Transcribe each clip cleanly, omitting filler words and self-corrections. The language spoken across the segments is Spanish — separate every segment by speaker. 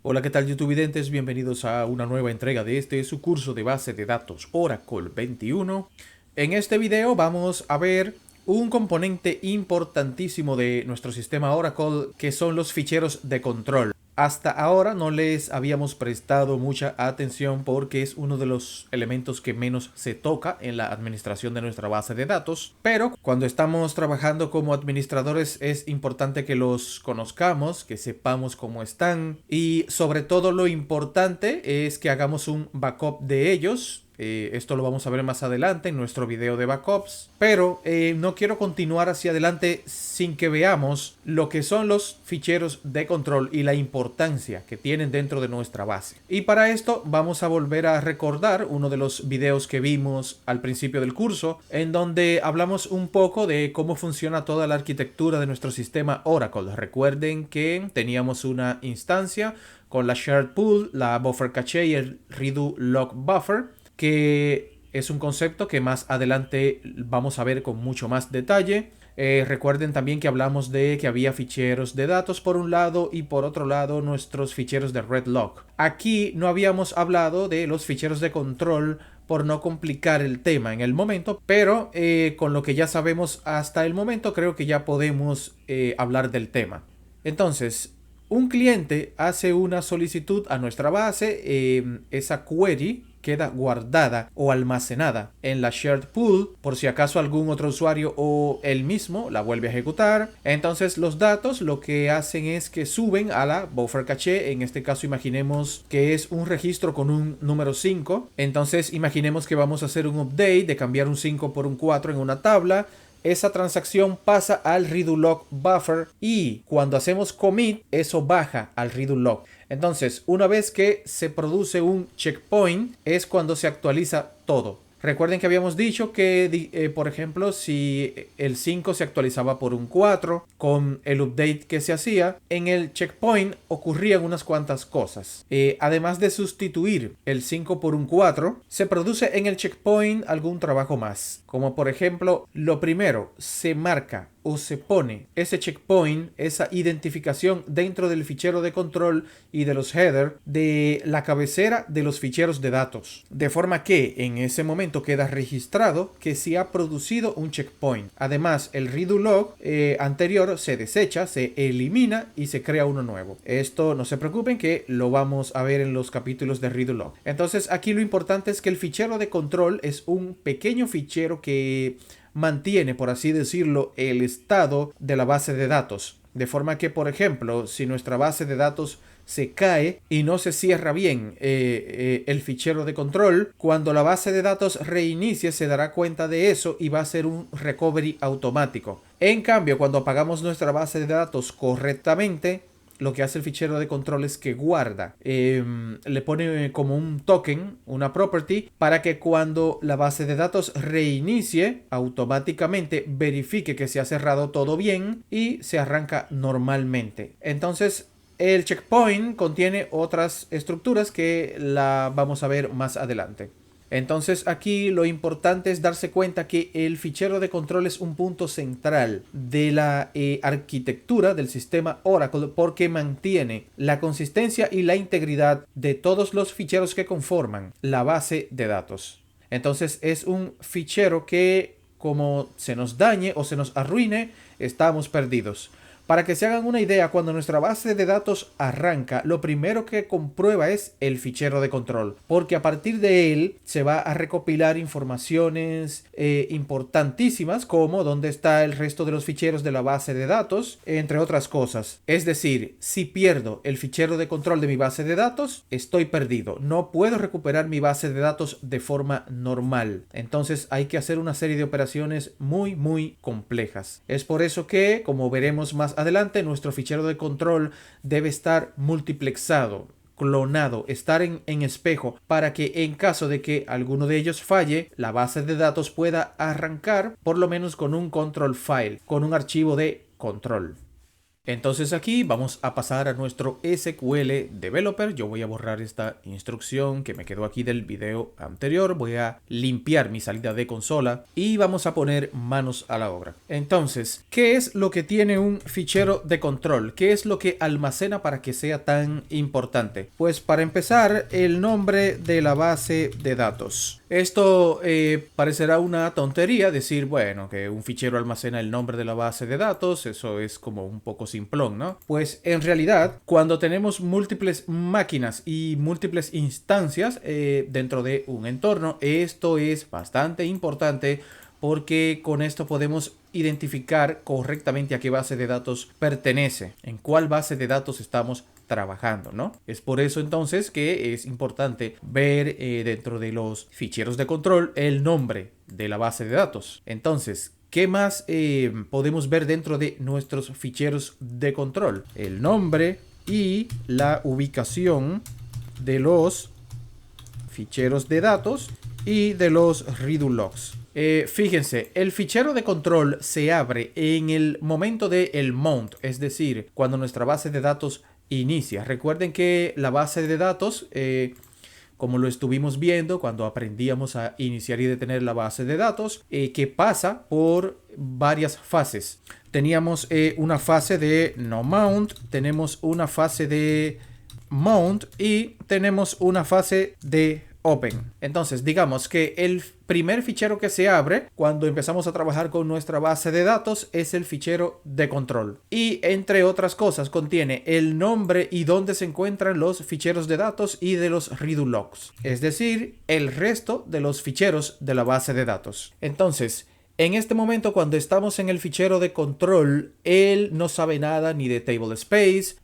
Speaker 1: Hola, ¿qué tal YouTube videntes? Bienvenidos a una nueva entrega de su curso de base de datos Oracle 21. En este video vamos a ver un componente importantísimo de nuestro sistema Oracle, que son los ficheros de control. Hasta ahora no les habíamos prestado mucha atención porque es uno de los elementos que menos se toca en la administración de nuestra base de datos, pero cuando estamos trabajando como administradores es importante que los conozcamos, que sepamos cómo están, y sobre todo lo importante es que hagamos un backup de ellos. Esto lo vamos a ver más adelante en nuestro video de backups, pero no quiero continuar hacia adelante sin que veamos lo que son los ficheros de control y la importancia que tienen dentro de nuestra base. Y para esto vamos a volver a recordar uno de los videos que vimos al principio del curso, en donde hablamos un poco de cómo funciona toda la arquitectura de nuestro sistema Oracle. Recuerden que teníamos una instancia con la shared pool, la buffer cache y el redo lock buffer, que es un concepto que más adelante vamos a ver con mucho más detalle. Recuerden también que hablamos de que había ficheros de datos por un lado y por otro lado nuestros ficheros de red lock. Aquí no habíamos hablado de los ficheros de control por no complicar el tema en el momento, pero con lo que ya sabemos hasta el momento creo que ya podemos hablar del tema. Entonces, un cliente hace una solicitud a nuestra base, esa query queda guardada o almacenada en la shared pool por si acaso algún otro usuario o él mismo la vuelve a ejecutar. Entonces los datos lo que hacen es que suben a la buffer cache. En este caso imaginemos que es un registro con un número 5. Entonces imaginemos que vamos a hacer un update de cambiar un 5 por un 4 en una tabla. Esa transacción pasa al redo lock buffer y cuando hacemos commit, eso baja al redo lock. Entonces, una vez que se produce un checkpoint, es cuando se actualiza todo. Recuerden que habíamos dicho que, por ejemplo, si el 5 se actualizaba por un 4, con el update que se hacía, en el checkpoint ocurrían unas cuantas cosas. Además de sustituir el 5 por un 4, se produce en el checkpoint algún trabajo más. Como por ejemplo, lo primero, se marca o se pone ese checkpoint, esa identificación dentro del fichero de control y de los headers de la cabecera de los ficheros de datos. De forma que en ese momento queda registrado que se ha producido un checkpoint. Además, el redo log anterior se desecha, se elimina y se crea uno nuevo. Esto no se preocupen que lo vamos a ver en los capítulos de redo log. Entonces aquí lo importante es que el fichero de control es un pequeño fichero que mantiene, por así decirlo, el estado de la base de datos. De forma que, por ejemplo, si nuestra base de datos se cae y no se cierra bien el fichero de control, cuando la base de datos reinicie se dará cuenta de eso y va a ser un recovery automático. En cambio, cuando apagamos nuestra base de datos correctamente, lo que hace el fichero de control es que guarda, le pone como un token, una property, para que cuando la base de datos reinicie, automáticamente verifique que se ha cerrado todo bien y se arranca normalmente. Entonces, el checkpoint contiene otras estructuras que la vamos a ver más adelante. Entonces aquí lo importante es darse cuenta que el fichero de control es un punto central de la arquitectura del sistema Oracle porque mantiene la consistencia y la integridad de todos los ficheros que conforman la base de datos. Entonces es un fichero que, como se nos dañe o se nos arruine, estamos perdidos. Para que se hagan una idea, cuando nuestra base de datos arranca, lo primero que comprueba es el fichero de control, porque a partir de él se va a recopilar informaciones importantísimas como dónde está el resto de los ficheros de la base de datos, entre otras cosas. Es decir, si pierdo el fichero de control de mi base de datos, estoy perdido. No puedo recuperar mi base de datos de forma normal. Entonces hay que hacer una serie de operaciones muy complejas. Es por eso que, como veremos más adelante, nuestro fichero de control debe estar multiplexado, clonado, estar en espejo, para que en caso de que alguno de ellos falle, la base de datos pueda arrancar por lo menos con un control file, con un archivo de control. Entonces aquí vamos a pasar a nuestro SQL Developer. Yo voy a borrar esta instrucción que me quedó aquí del video anterior. Voy a limpiar mi salida de consola y vamos a poner manos a la obra. Entonces, ¿qué es lo que tiene un fichero de control? ¿Qué es lo que almacena para que sea tan importante? Pues para empezar, el nombre de la base de datos. Esto parecerá una tontería decir, bueno, que un fichero almacena el nombre de la base de datos. Eso es como un poco simplón, ¿no? Pues en realidad, cuando tenemos múltiples máquinas y múltiples instancias dentro de un entorno, esto es bastante importante porque con esto podemos identificar correctamente a qué base de datos pertenece, en cuál base de datos estamos trabajando, ¿no? Es por eso entonces que es importante ver dentro de los ficheros de control el nombre de la base de datos. Entonces, ¿qué más podemos ver dentro de nuestros ficheros de control? El nombre y la ubicación de los ficheros de datos y de los redo logs. Fíjense, el fichero de control se abre en el momento del mount, es decir, cuando nuestra base de datos inicia. Recuerden que la base de datos, como lo estuvimos viendo cuando aprendíamos a iniciar y detener la base de datos, que pasa por varias fases. Teníamos una fase de no mount, tenemos una fase de mount y tenemos una fase de open. Entonces, digamos que el primer fichero que se abre cuando empezamos a trabajar con nuestra base de datos es el fichero de control. Y entre otras cosas contiene el nombre y dónde se encuentran los ficheros de datos y de los redo logs. Es decir, el resto de los ficheros de la base de datos. Entonces, en este momento, cuando estamos en el fichero de control, él no sabe nada ni de table space,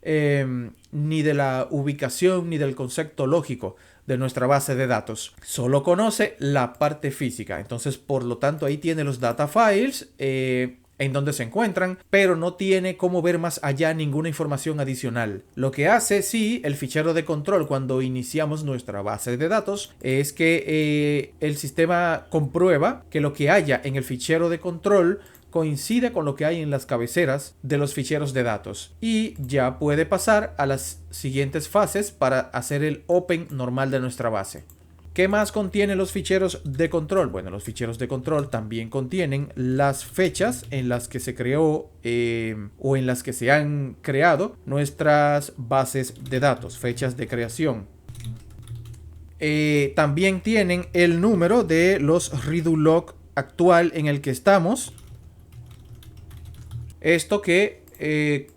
Speaker 1: ni de la ubicación, ni del concepto lógico de nuestra base de datos. Solo conoce la parte física. Entonces, por lo tanto, ahí tiene los data files en donde se encuentran, pero no tiene cómo ver más allá ninguna información adicional. Lo que hace, sí, el fichero de control cuando iniciamos nuestra base de datos es que el sistema comprueba que lo que haya en el fichero de control coincide con lo que hay en las cabeceras de los ficheros de datos y ya puede pasar a las siguientes fases para hacer el open normal de nuestra base. ¿Qué más contienen los ficheros de control? Bueno, los ficheros de control también contienen las fechas en las que se creó o en las que se han creado nuestras bases de datos, fechas de creación. También tienen el número de los redo log actual en el que estamos. Esto que,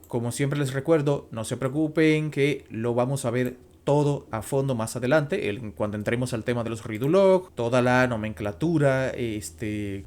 Speaker 1: como siempre les recuerdo, no se preocupen que lo vamos a ver todo a fondo más adelante, cuando entremos al tema de los redo log, toda la nomenclatura,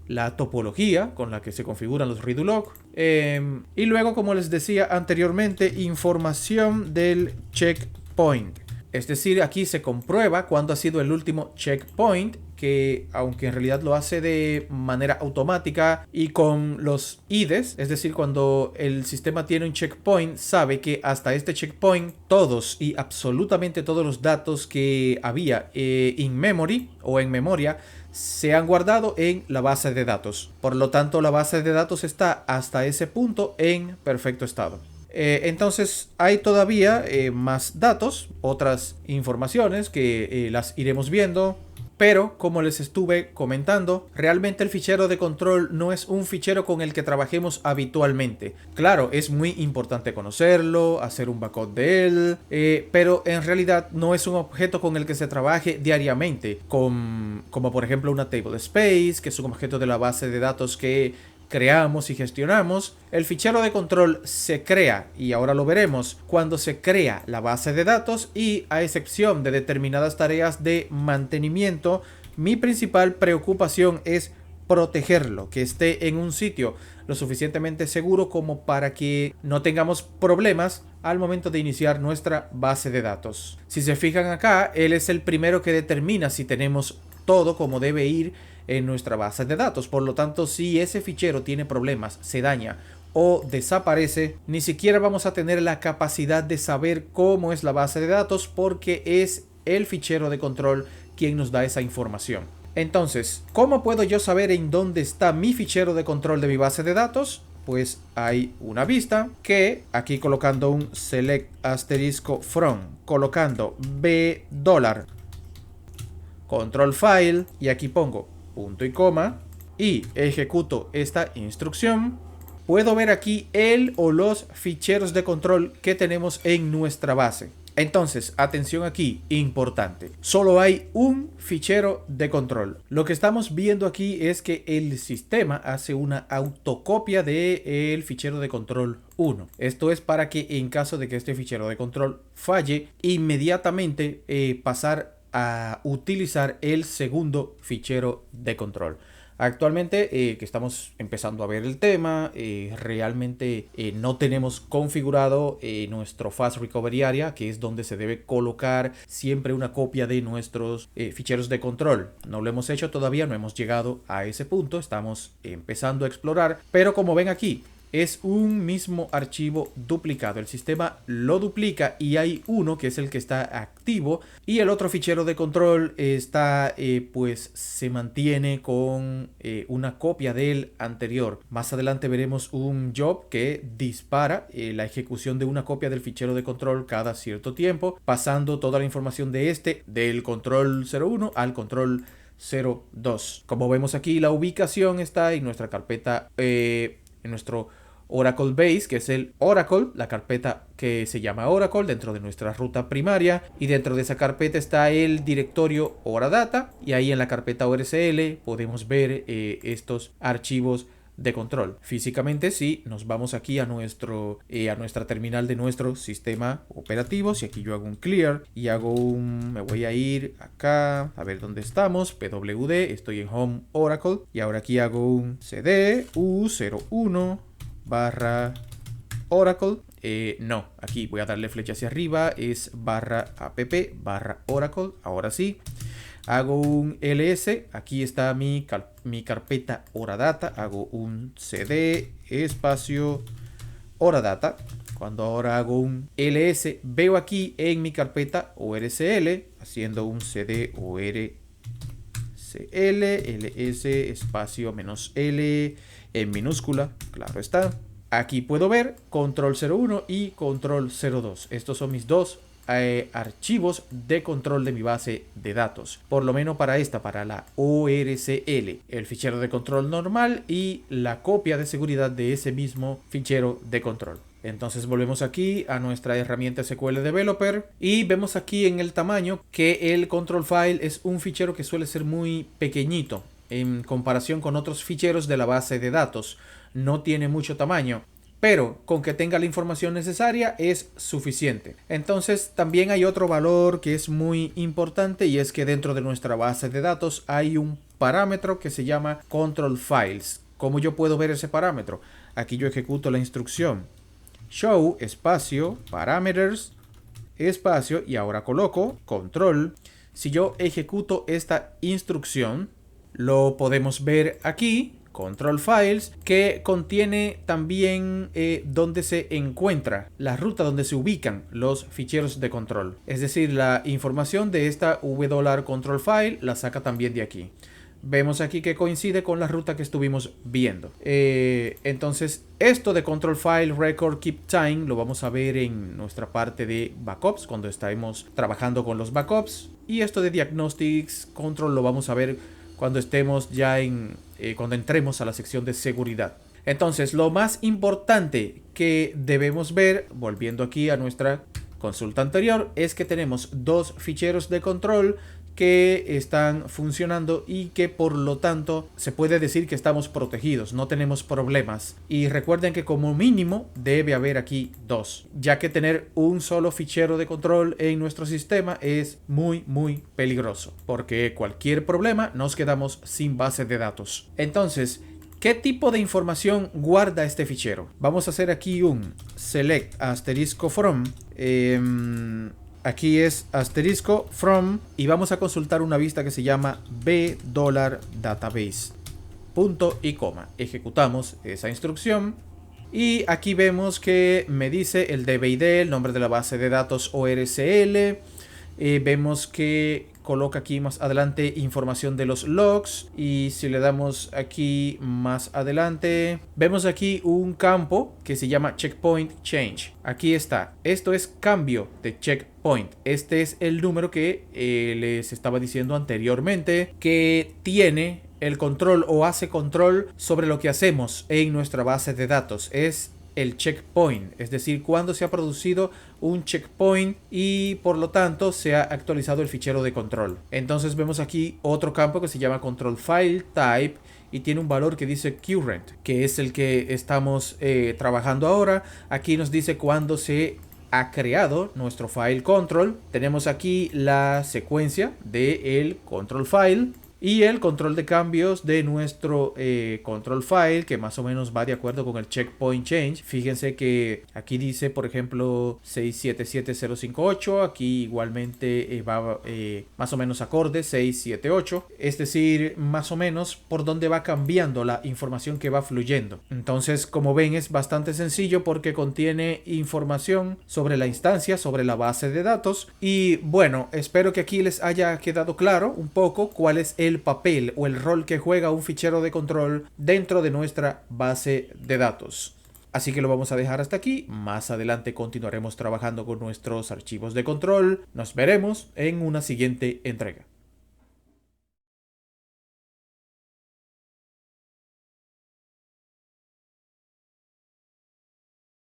Speaker 1: la topología con la que se configuran los redo log. Y luego, como les decía anteriormente, información del checkpoint. Es decir, aquí se comprueba cuándo ha sido el último checkpoint, que aunque en realidad lo hace de manera automática y con los IDEs, es decir, cuando el sistema tiene un checkpoint, sabe que hasta este checkpoint todos y absolutamente todos los datos que había in memory o en memoria se han guardado en la base de datos. Por lo tanto, la base de datos está hasta ese punto en perfecto estado. Entonces hay todavía más datos, otras informaciones que las iremos viendo. Pero, como les estuve comentando, realmente el fichero de control no es un fichero con el que trabajemos habitualmente. Claro, es muy importante conocerlo, hacer un backup de él, pero en realidad no es un objeto con el que se trabaje diariamente, como por ejemplo una table space, que es un objeto de la base de datos que creamos y gestionamos. El fichero de control se crea, y ahora lo veremos, cuando se crea la base de datos y a excepción de determinadas tareas de mantenimiento, mi principal preocupación es protegerlo, que esté en un sitio lo suficientemente seguro como para que no tengamos problemas al momento de iniciar nuestra base de datos. Si se fijan acá, él es el primero que determina si tenemos todo como debe ir en nuestra base de datos. Por lo tanto, si ese fichero tiene problemas, se daña o desaparece, ni siquiera vamos a tener la capacidad de saber cómo es la base de datos, porque es el fichero de control quien nos da esa información. Entonces, ¿cómo puedo yo saber en dónde está mi fichero de control de mi base de datos? pues hay una vista que aquí colocando un select asterisco from, colocando $, control file, y aquí pongo punto y coma y ejecuto esta instrucción, puedo ver aquí el o los ficheros de control que tenemos en nuestra base. Entonces, atención aquí, importante. Solo hay un fichero de control. Lo que estamos viendo aquí es que el sistema hace una autocopia del fichero de control 1. Esto es para que en caso de que este fichero de control falle, inmediatamente pasar a utilizar el segundo fichero de control. Actualmente que estamos empezando a ver el tema, realmente no tenemos configurado nuestro Fast Recovery Area, que es donde se debe colocar siempre una copia de nuestros ficheros de control. No lo hemos hecho todavía, no hemos llegado a ese punto, estamos empezando a explorar, pero como ven aquí, es un mismo archivo duplicado. El sistema lo duplica y hay uno que es el que está activo y el otro fichero de control está pues se mantiene con una copia del anterior. Más adelante veremos un job que dispara la ejecución de una copia del fichero de control cada cierto tiempo, pasando toda la información de del control 01 al control 02. Como vemos aquí, la ubicación está en nuestra carpeta, en nuestro Oracle Base, que es el Oracle, la carpeta que se llama Oracle dentro de nuestra ruta primaria, y dentro de esa carpeta está el directorio Oradata, y ahí en la carpeta ORCL podemos ver estos archivos de control. Físicamente, si nos vamos aquí a nuestra terminal de nuestro sistema operativo, si aquí yo hago un clear y me voy a ir acá a ver dónde estamos, pwd, estoy en Home Oracle, y ahora aquí hago un cd u01 barra Oracle, no, aquí voy a darle flecha hacia arriba, es barra app barra Oracle. Ahora sí, hago un ls, aquí está mi carpeta Oradata, hago un cd espacio Oradata. Cuando ahora hago un ls, veo aquí en mi carpeta ORCL, haciendo un cd orcl ls espacio -l en minúscula, claro está. Aquí puedo ver control 01 y control 02. Estos son mis dos archivos de control de mi base de datos. Por lo menos para la ORCL. El fichero de control normal y la copia de seguridad de ese mismo fichero de control. Entonces volvemos aquí a nuestra herramienta SQL Developer y vemos aquí en el tamaño que el control file es un fichero que suele ser muy pequeñito en comparación con otros ficheros de la base de datos. No tiene mucho tamaño, pero con que tenga la información necesaria es suficiente. Entonces también hay otro valor que es muy importante, y es que dentro de nuestra base de datos hay un parámetro que se llama control files. ¿Cómo yo puedo ver ese parámetro? Aquí yo ejecuto la instrucción show espacio parameters espacio y ahora coloco control. Si yo ejecuto esta instrucción, lo podemos ver aquí, control files, que contiene también donde se encuentra la ruta donde se ubican los ficheros de control. Es decir, la información de esta $control file la saca también de aquí. Vemos aquí que coincide con la ruta que estuvimos viendo. Entonces, esto de control file record keep time lo vamos a ver en nuestra parte de backups, cuando estemos trabajando con los backups. Y esto de diagnostics control lo vamos a ver cuando estemos ya cuando entremos a la sección de seguridad. Entonces, lo más importante que debemos ver, volviendo aquí a nuestra consulta anterior, es que tenemos dos ficheros de control que están funcionando y que por lo tanto se puede decir que estamos protegidos, no tenemos problemas. Y recuerden que como mínimo debe haber aquí dos, ya que tener un solo fichero de control en nuestro sistema es muy peligroso, porque cualquier problema nos quedamos sin base de datos. Entonces, ¿qué tipo de información guarda este fichero? Vamos a hacer aquí un select asterisco from. Aquí es asterisco from y vamos a consultar una vista que se llama $database. Punto y coma. Ejecutamos esa instrucción y aquí vemos que me dice el DB ID, el nombre de la base de datos ORCL. Vemos que coloca aquí más adelante información de los logs. Y si le damos aquí más adelante, vemos aquí un campo que se llama checkpoint change. Aquí está. Esto es cambio de checkpoint. Este es el número que les estaba diciendo anteriormente, que tiene el control o hace control sobre lo que hacemos en nuestra base de datos. Es el checkpoint, es decir, cuando se ha producido un checkpoint y por lo tanto se ha actualizado el fichero de control. Entonces vemos aquí otro campo que se llama control file type y tiene un valor que dice current, que es el que estamos trabajando ahora. Aquí nos dice cuándo se ha creado nuestro file control. Tenemos aquí la secuencia del control file y el control de cambios de nuestro control file, que más o menos va de acuerdo con el checkpoint change. Fíjense que aquí dice, por ejemplo, 677058. Aquí igualmente va más o menos acorde 678. Es decir, más o menos por donde va cambiando la información que va fluyendo. Entonces, como ven, es bastante sencillo porque contiene información sobre la instancia, sobre la base de datos. Y bueno, espero que aquí les haya quedado claro un poco cuál es el papel o el rol que juega un fichero de control dentro de nuestra base de datos. Así que lo vamos a dejar hasta aquí. Más adelante continuaremos trabajando con nuestros archivos de control. Nos veremos en una siguiente entrega.